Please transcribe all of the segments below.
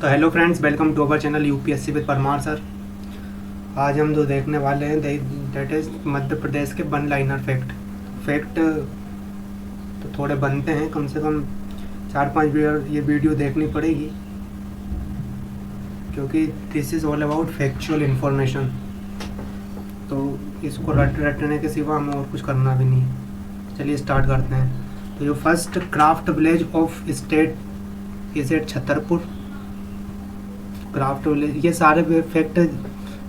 तो hello friends, welcome to our channel UPSC with Parmar sir. आज हम जो देखने वाले हैं दैट इज़ मध्य प्रदेश के वन लाइनर फैक्ट तो थोड़े बनते हैं, कम से कम 4-5 ये वीडियो देखनी पड़ेगी क्योंकि this is all about factual information. तो इसको रटने के सिवा हमें और कुछ करना भी नहीं है। चलिए स्टार्ट करते हैं। तो जो first craft village of state is at Chhatarpur. Craft village, ये सारे फैक्ट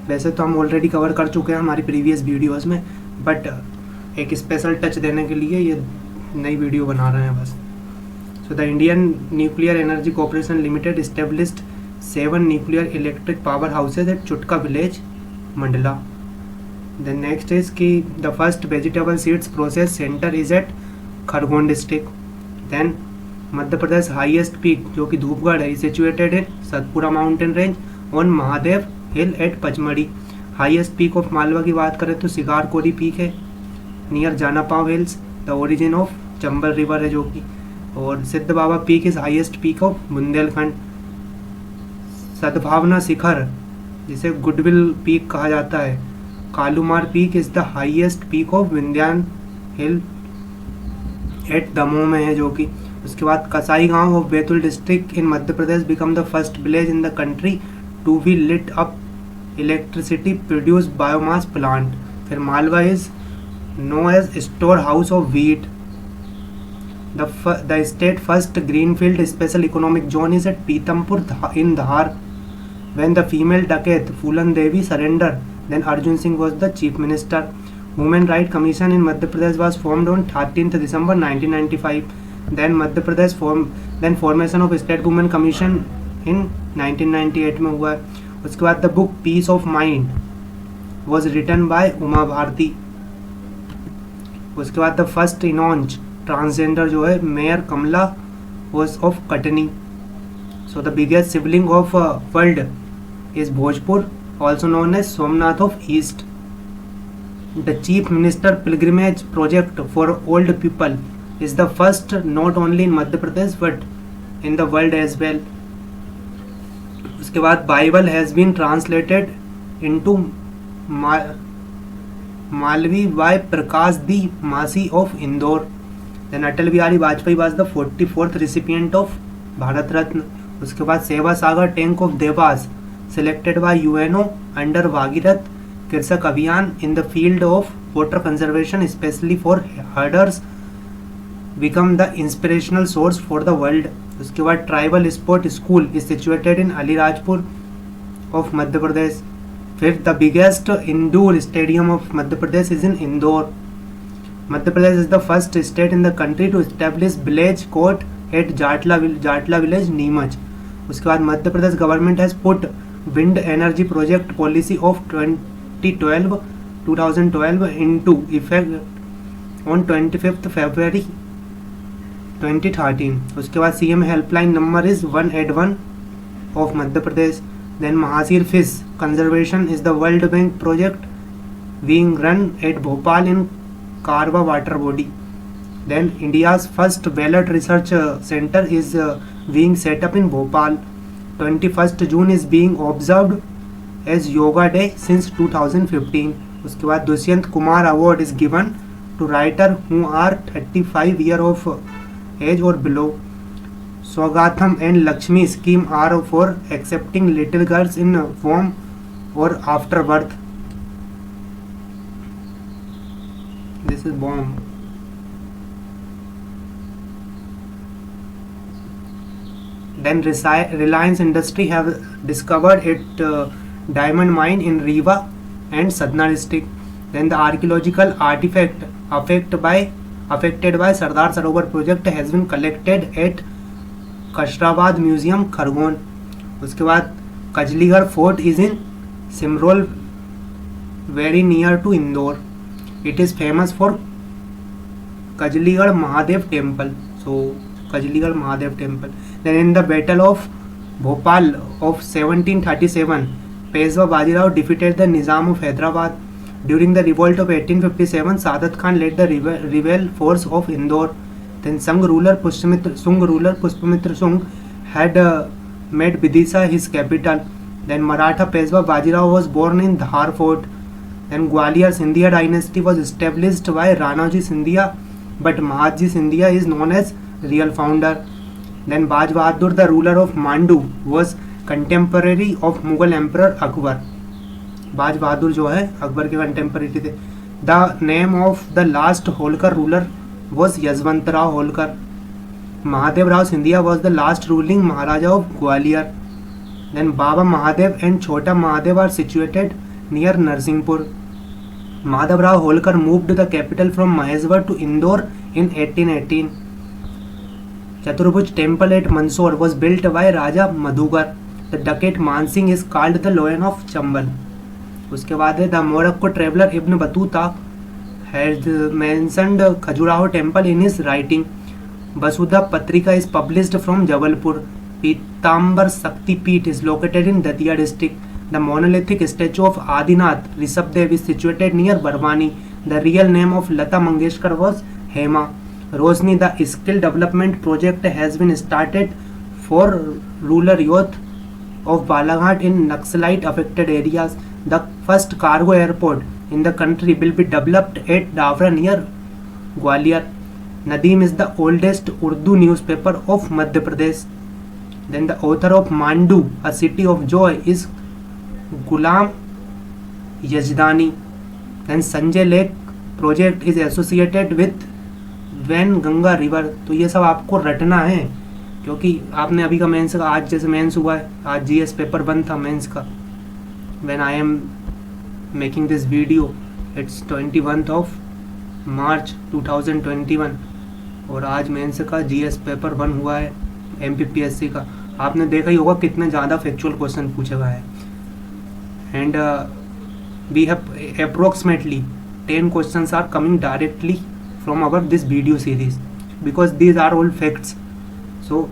वैसे तो हम ऑलरेडी कवर कर चुके हैं हमारी प्रीवियस वीडियोस में, बट एक स्पेशल टच देने के लिए ये नई वीडियो बना रहे हैं बस। So the Indian nuclear energy corporation limited established 7 nuclear electric power houses at Chutka village, Mandla. The next is कि the first vegetable seeds process centre is at Khargone district. Then Madhya Pradesh highest peak जो कि धूपगढ़ है, situated in Satpura mountain range on Mahadev hill at Pachmarhi. Highest peak of Malwa की बात करें तो Shikarkori peak है near Janapav hills, the origin of Chambal river है जो कि। और Siddh Baba peak is highest peak of Bundelkhand. Sadbhavna Shikhar जिसे गुडविल पीक कहा जाता है, Kalumar peak is the highest peak of Vindhyan hill at Damoh में है जो कि। उसके बाद कसाई गांव of Betul district in Madhya Pradesh become the first village in the country to be lit up electricity produce biomass plant. फिर Malwa is known as store house of wheat. The state first greenfield special economic zone is at Pithampur in Dhar. When the female dacoit Phoolan Devi surrender then Arjun Singh was the chief minister. Women Right Commission in Madhya Pradesh was formed on 13th December 1995. Then Madhya Pradesh formation of State Women Commission in 1998 में हुआ है। उसके बाद the book Peace of Mind was written by Uma Bharti. उसके बाद the first announced transgender जो है mayor Kamala was of Katni. So the biggest sibling of world is Bhojpur, also known as Somnath of East. The Chief Minister Pilgrimage Project for Old People is the first not only in Madhya Pradesh but in the world as well. उसके बाद Bible has been translated into Malvi by Prakash D. Masi of Indore. Then Atal Bihari Vajpayee was the 44th recipient of Bharat Ratna. उसके बाद Seva Sagar tank of Dewas selected by UNO under Bhagirath Kirsak Abhiyan in the field of water conservation, especially for herders, become the inspirational source for the world. उसके बाद tribal sport school is situated in Alirajpur of Madhya Pradesh. फिर the biggest indoor stadium of Madhya Pradesh is in Indore. Madhya Pradesh is the first state in the country to establish village court at Jatla village, Neemach. उसके बाद Madhya Pradesh government has put wind energy project policy of 2012 into effect on 25th February 2013. उसके बाद CM helpline number is 181 of Madhya Pradesh. Then mahseer fish conservation is the world bank project being run at Bhopal in Karwa water body. Then India's first ballot research center is being set up in Bhopal. 21st June is being observed as Yoga Day since 2015. उसके बाद Dushyant Kumar award is given to writer who are 35 year of age or below. Swagatham and Lakshmi scheme are for accepting little girls in womb or after birth. This is bomb. Then Reliance Industry have discovered its diamond mine in Rewa and Sadna district. Then the archaeological artifact affected by Sardar Sarovar project has been collected at Kashrabad Museum, Khargone. उसके बाद कजलीगढ़ fort is in Simrol, very near to Indore. It is famous for Kajligarh Mahadev temple. So Kajligarh Mahadev temple. Then in the Battle of Bhopal of 1737, Peshwa Bajirao defeated the Nizam of Hyderabad. During the revolt of 1857, Sadat Khan led the rebel force of Indore. Then Sung ruler Pushpamitra Sung had made Vidisha his capital. Then Maratha Peshwa Bajirao was born in Dhar Fort. Then Gwalior Scindia dynasty was established by Ranaji Scindia, but Mahatji Scindia is known as real founder. Then Baj Bahadur, the ruler of Mandu, was contemporary of Mughal Emperor Akbar. बाज बहादुर जो है अकबर के contemporary थे. The name of the last Holkar ruler was Yashwantrao Holkar. Mahadev Rao Scindia was the last ruling Maharaja of Gwalior. Then Baba Mahadev and Chhota Mahadev are situated near Narsinghpur. Madhav Rao Holkar moved the capital from Maheshwar to Indore in 1818. Chaturbhuj temple at Mandsaur was built by Raja Madhukar. The dacoit Mansingh is called the lion of Chambal. उसके बाद है the Morocco traveller ibn Battuta has mentioned Khajuraho temple in his writing. Vasudha Patrika is published from Jabalpur. Pitambar Shaktipeeth is located in Datia district. The monolithic statue of Adinath Rishabhdev is situated near Barwani. The real name of Lata Mangeshkar was Hema. Roshni the skill development project has been started for rural youth of Balaghat in Naxalite affected areas. The first cargo airport in the country will be developed at Davra near Gwalior. Nadeem is the oldest Urdu newspaper of Madhya Pradesh. Then the author of Mandu, a city of joy, is Ghulam Yazdani. Then Sanjay Lake project is associated with Wainganga river. तो ये सब आपको रटना है क्योंकि आपने अभी का मेंस का आज जैसे मेंस हुआ है, आज जीएस पेपर बंद था मेंस का. When I am making this video it's 21 of March 2021 और आज मेंस का जीएस पेपर बंद हुआ है एमपीपीएससी का. आपने देखा ही होगा कितने ज़्यादा फैक्चुअल क्वेश्चन पूछे हुआ है. And we have approximately 10 questions are coming directly from our this video series because these are all facts. So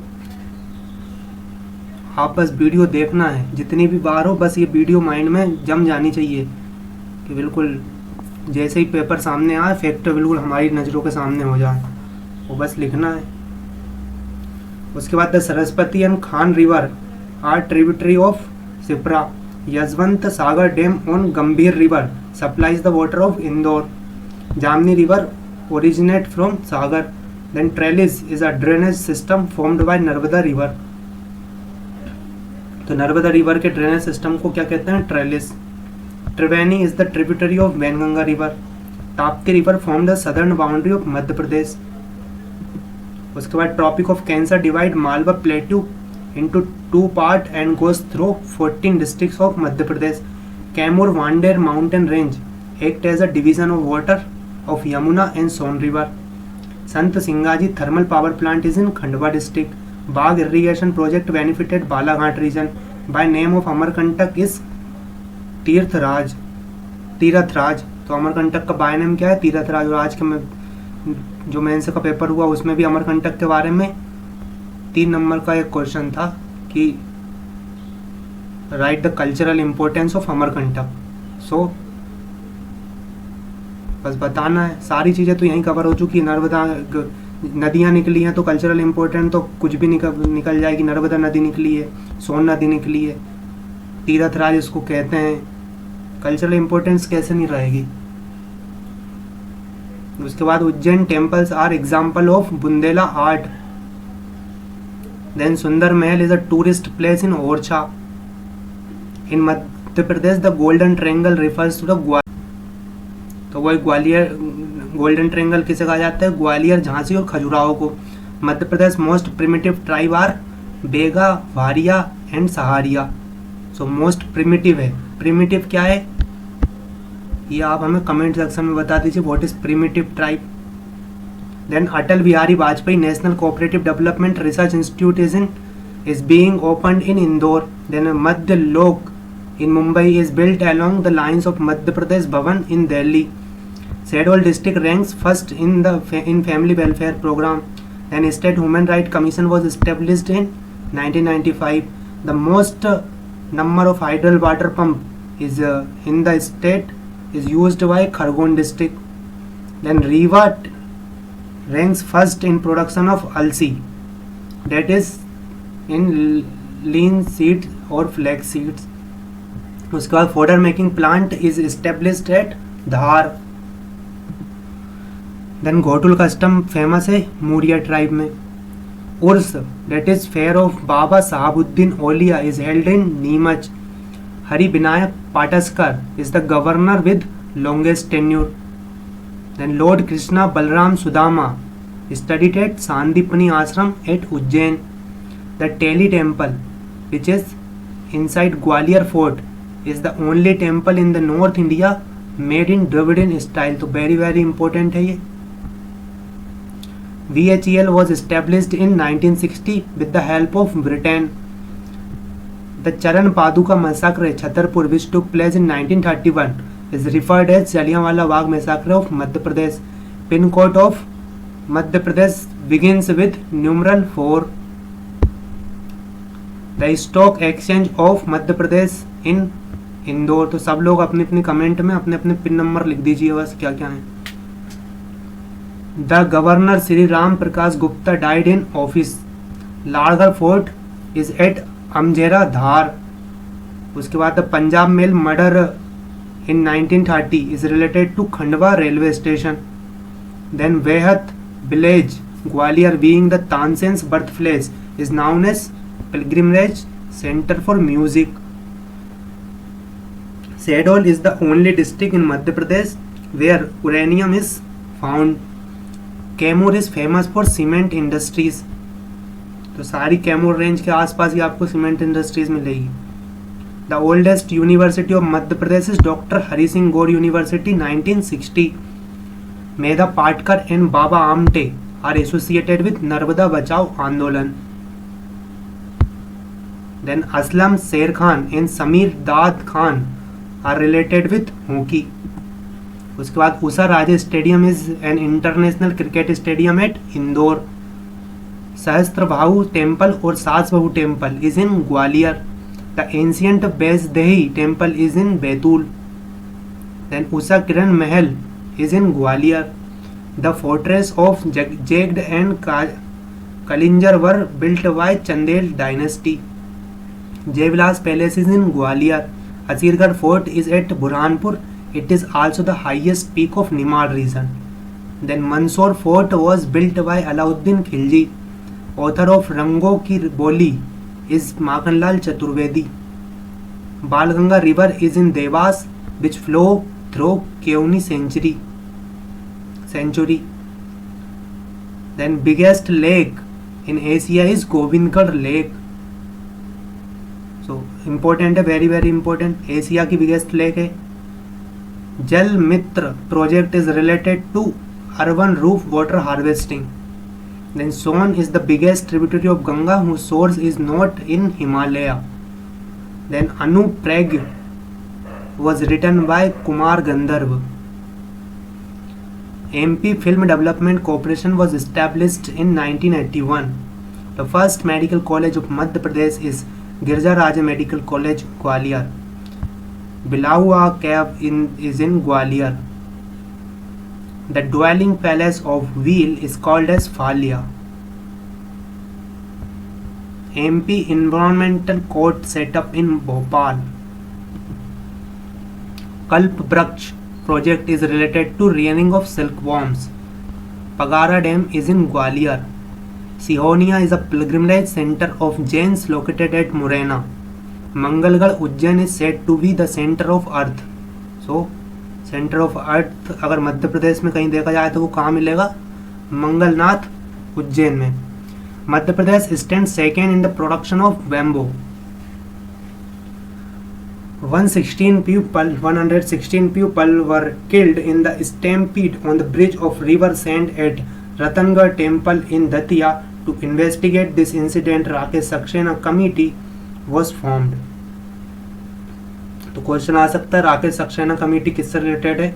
आप बस वीडियो देखना है, जितनी भी बार हो बस ये वीडियो माइंड में जम जानी चाहिए कि बिल्कुल जैसे ही पेपर सामने आए फैक्ट बिल्कुल हमारी नज़रों के सामने हो जाए, वो बस लिखना है. उसके बाद the Saraswati and Khan river are tributary of Sipra. Yashwant Sagar dam on Gambhir river supplies the water of Indore. Jamni river originate from Sagar. Then Trellis is a drainage system formed by Narmada river. तो नर्मदा रिवर के ड्रेनेज सिस्टम को क्या कहते हैं? Trellis. Triveni is the tributary of Wainganga river. Tapti river form the southern boundary of Madhya Pradesh. उसके बाद tropic of cancer divide Malwa plateau into 2 part and goes through 14 districts of Madhya Pradesh. Kaimur Bhander mountain range act as a division of water of Yamuna and Son river. Sant Singaji thermal power plant is in Khandwa district. Bagh irrigation project benefited Balaghat region. By name of Amarkantak is Tirthraj. तो अमरकंटक का by name क्या है? तीर्थराज. और आज के जो mains का paper हुआ उसमें भी अमरकंटक के बारे में 3 नंबर का एक क्वेश्चन था कि write the cultural importance of Amarkantak. So बस बताना है, सारी चीज़ें तो यहीं कवर हो चुकी है. नर्मदा नदियाँ निकली हैं तो कल्चरल इम्पोर्टेंट तो कुछ भी निकल जाएगी. नर्मदा नदी निकली है, सोन नदी निकली है, तीर्थराज इसको कहते हैं, कल्चरल इम्पोर्टेंस कैसे नहीं रहेगी. उसके बाद Ujjain temples are example of Bundela art. Then Sundar Mahal is a tourist place in Orchha. In Madhya Pradesh the golden triangle refers to the तो वही ग्वालियर. गोल्डन ट्रायंगल किसे कहा जाता है? ग्वालियर, झांसी और खजुराहो को. Madhya Pradesh most primitive tribe are Baiga, Bharia and Sahariya. So most primitive है. प्रिमिटिव क्या है ये आप हमें कमेंट सेक्शन में बता दीजिए. What is primitive tribe. Then Atal Bihari Vajpayee national cooperative development research institute is being opened in Indore. Then Madhya Lok in Mumbai is built along the lines of Madhya Pradesh Bhavan in Delhi. Shahdol district ranks first in family welfare program. Then State Human Rights Commission was established in 1995. The most number of hydel water pump is in the state is used by Khargone district. Then Rewa ranks first in production of alsi, that is in linseeds और flax seeds. उसके बाद fodder making plant is established at Dhar. Then Ghotul custom famous है Muria tribe में। Urs that is fair of Baba Sahabuddin Aulia is held in Neemuch. Hari Vinayak Pataskar is the governor with longest tenure. Then lord Krishna Balram Sudama studied at Sandipani Ashram at Ujjain. The Teli temple, which is inside Gwalior Fort, is the only temple in the North India made in Dravidian style. तो very important है ये। VHEL was established in 1960 with the help of Britain. The Charan Paduka massacre at Chhatarpur, which took place in 1931, is referred as Jallianwala Bagh massacre of Madhya Pradesh. Pin code of Madhya Pradesh begins with numeral 4. The stock exchange of Madhya Pradesh in Indore. तो सब लोग अपने अपने comment में अपने अपने pin number लिख दीजिए बस क्या क्या है। The governor Shri Ram Prakash Gupta died in office. Ladgarh fort is at Amjhera Dhar. उसके बाद the Punjab mail murder in 1930 is related to Khandwa railway station. Then Vehat village Gwalior being the Tansen's birthplace is known as pilgrimage center for music. Shahdol is the only district in Madhya Pradesh where uranium is found. Kaimur is famous for cement industries. तो सारी Kaimur range के आसपास ही आपको cement industries मिलेगी। The oldest university of Madhya Pradesh is Dr. Hari Singh Gaur University 1960. Medha Patkar and Baba Amte are associated with Narmada Bachao Andolan. Then Aslam Sher Khan and Sameer Dad Khan are related with hockey. उसके बाद Usha Raje stadium is an international cricket stadium at Indore. Sahastrabahu temple और Sasbahu temple is in Gwalior. The ancient Baijdehi temple is in Betul. Then Usha Kiran Mahal is in Gwalior. The fortress of Jagd and Kalinjar were built by Chandel dynasty. Jaivilas Palace is in Gwalior. Asirgarh Fort is at Burhanpur. It is also the highest peak of Nimar region. Then Mandsaur Fort was built by Alauddin Khilji. Author of Rango Ki Boli is Makhanlal Chaturvedi. Balganga River is in Devas, which flow through Keoni century. Then biggest lake in Asia is Govindgarh Lake. So important है, very important। Asia की biggest lake है। जल मित्र project is related to urban roof water harvesting. Then Son is the biggest tributary of Ganga whose source is not in Himalaya. Then Anuprag was written by Kumar Gandharv. MP Film Development Corporation was established in 1981. The first medical college of Madhya Pradesh is Girja Raja Medical College, Gwalior. Bilaua Cave is in Gwalior. The dwelling palace of Wheel is called as Phalia. MP Environmental Court set up in Bhopal. Kalp Braksh project is related to rearing of silkworms. Pagara Dam is in Gwalior. Sihonia is a pilgrimage center of Jains located at Morena. Mangalgarh Ujjain is said to be the center of earth. So center of earth अगर मध्य प्रदेश में कहीं देखा जाए तो वो कहाँ मिलेगा? मंगलनाथ उज्जैन में। Madhya Pradesh stands second in the production of bamboo. 116 people were killed in the stampede on the bridge of River Sand at Ratanagar Temple in Datia. To investigate this incident, Rakesh Saxena committee was formed. तो question आ सकता है Rakesh Saxena committee किससे related है?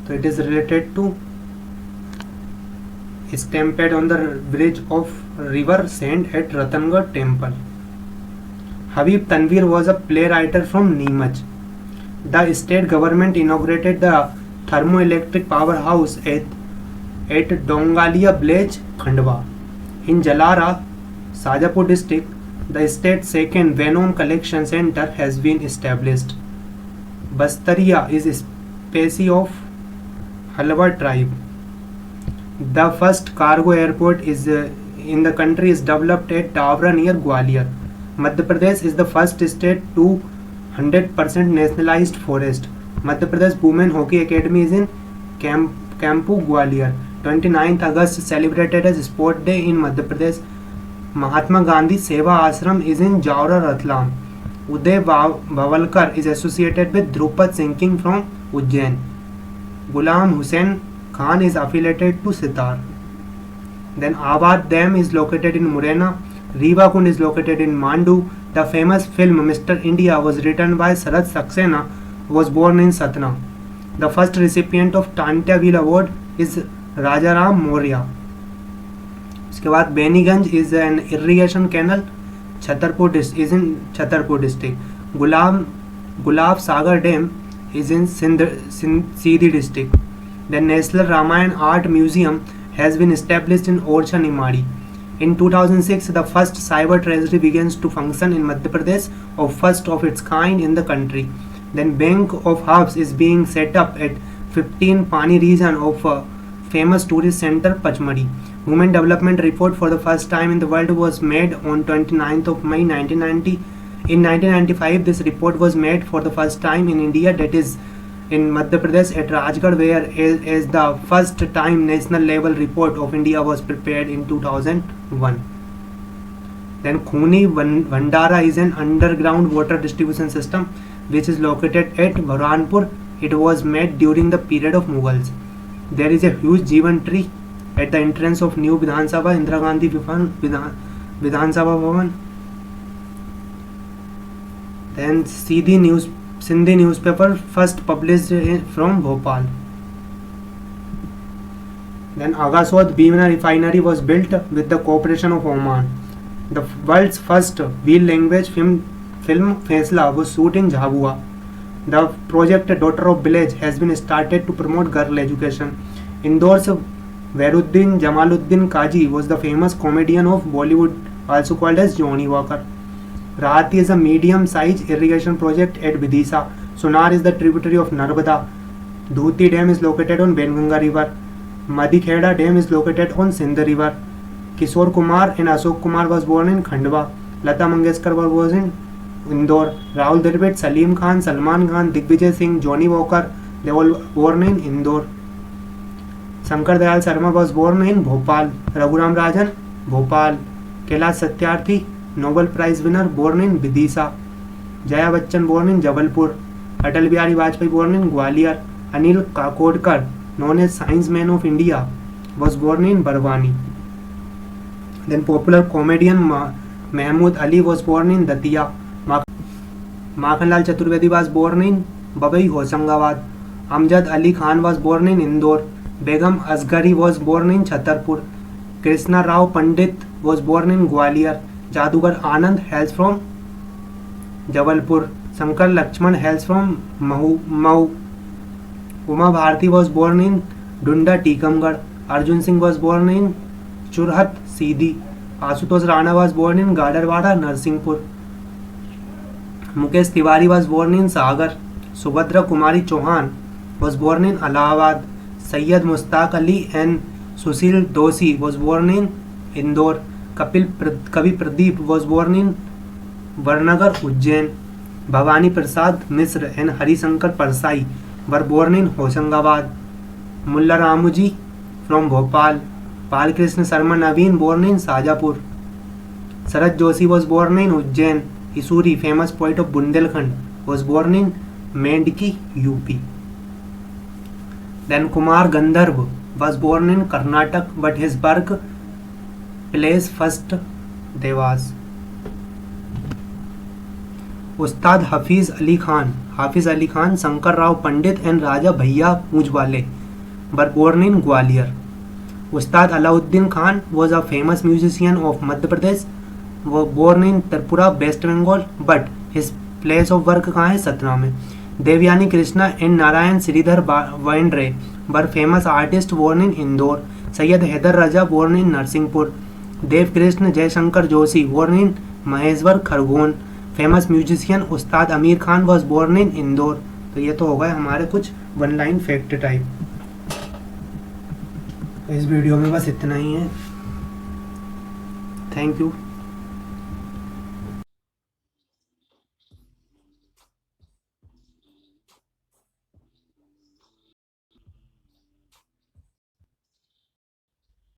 तो it is related to stampede on the bridge of River Sand at Ratanagar Temple. Habib Tanvir was a playwright from Neemach. The state government inaugurated the thermoelectric powerhouse at Dongalia village, Khandwa. In Jalara, Sajapur district, The state's second Venom collection center has been established. Bastaria is a species of Halwa tribe. The first cargo airport is in the country is developed at Tawra near Gwalior. Madhya Pradesh is the first state to 100% nationalized forest. Madhya Pradesh Women Hockey Academy is in Kampu, Gwalior. 29th August celebrated as Sport Day in Madhya Pradesh. Mahatma Gandhi Seva Ashram is in Jaora, Ratlam. Uday Bawalkar is associated with Drupad Singh from Ujjain. Ghulam Hussain Khan is affiliated to Sitar. Then Abad Dam is located in Murena. Rewa Kund is located in Mandu. The famous film Mr. India was written by Sarat Saxena, who was born in Satna. The first recipient of Tantiaville Award is Rajaram Maurya. उसके बाद Beniganj is an irrigation canal. Chhatarpur is in Chhatarpur district. Gulab Sagar Dam is in Sindhi district. The National Ramayan Art Museum has been established in Orcha, Nimadi. In 2006, the first cyber treasury begins to function in Madhya Pradesh, of first of its kind in the country. Then Bank of Hubs is being set up at 15 Pani region of famous tourist center Pachmadi. Women Development Report for the first time in the world was made on 29th of May 1990. In 1995, this report was made for the first time in India, that is in Madhya Pradesh at Rajgarh, where as the first time national level report of India was prepared in 2001. Then Khuni Bhandara is an underground water distribution system which is located at Bharanpur. It was made during the period of Mughals. There is a huge Jeevan tree at the entrance of new Vidhan Sabha, Indira Gandhi Vidhan Sabha Bhavan. Then Sindhi newspaper first published from Bhopal. Then Agaswad Bhimna refinery was built with the cooperation of Oman. The world's first wheel language film Faisla was shot in Jhabua. The project Daughter of Village has been started to promote girl education. Indore's Vairuddin Jamaluddin Kaji was the famous comedian of Bollywood, also called as Johnny Walker. Rahati is a medium-sized irrigation project at Vidisha. Sonar is the tributary of Narmada. Dhuti Dam is located on Benganga River. Madikheda Dam is located on Sindh River. Kishore Kumar and Ashok Kumar was born in Khandwa. Lata Mangeshkar was in Indore. Rahul Dravid, Salim Khan, Salman Khan, Digvijay Singh, Johnny Walker, they all born in Indore. Shankar Dayal Sharma was born in Bhopal. Raghuram Rajan, Bhopal. Kailash Satyarthi, Nobel Prize winner, born in Vidisha. Jaya Bachchan born in Jabalpur. Atal Bihari Vajpayee born in Gwalior. Anil Kakodkar, known as Science Man of India, was born in Barwani. Then popular comedian Mahmood Ali was born in Datia. Makhanlal Chaturvedi was born in Babai Hosangabad. Amjad Ali Khan was born in Indore. Begum Asghari was born in Chhatarpur. Krishna Rao Pandit was born in Gwalior. Jadugar Anand hails from Jabalpur. Shankar Lakshman hails from Mau. Uma Bharti was born in Dunda, Tikamgarh. Arjun Singh was born in Churhat, Sidi. Ashutosh Rana was born in Gadarwada, Narsinghpur. Mukesh Tiwari was born in Sagar. Subhadra Kumari Chauhan was born in Allahabad. Sayyid Mustaq Ali and Sushil Doshi was born in Indore. Kavi Pradeep was born in Varnagar, Ujjain. Bhavani Prasad Misra and Harishankar Parsai were born in Hosangabad. Mulla Ramuji from Bhopal. Balkrishna Sharma Naveen born in Sajapur. Sarat Joshi was born in Ujjain. Isuri, famous poet of Bundelkhand, was born in Mendki, UP. Then Kumar Gandharv was born in Karnataka, but his birth place first Devas. Ustad Hafiz Ali Khan, Shankar Rao Pandit and Raja Bhaiya Mujwale were born in Gwalior. Ustad Alauddin Khan was a famous musician of Madhya Pradesh, was born in Tripura, West Bengal, but his place of work कहाँ है? सतना में. Devyani Krishna and Narayan Sridhar Wainre were famous artists born in Indore. Sayyid Haider Raja born in Narsinghpur. Dev Krishna Jai Shankar Joshi born in Maheshwar Khargone, famous musician Ustad Amir Khan was born in Indore. तो ये तो हो गए हमारे कुछ वन लाइन फैक्ट टाइप। इस video में बस इतना ही है। Thank you.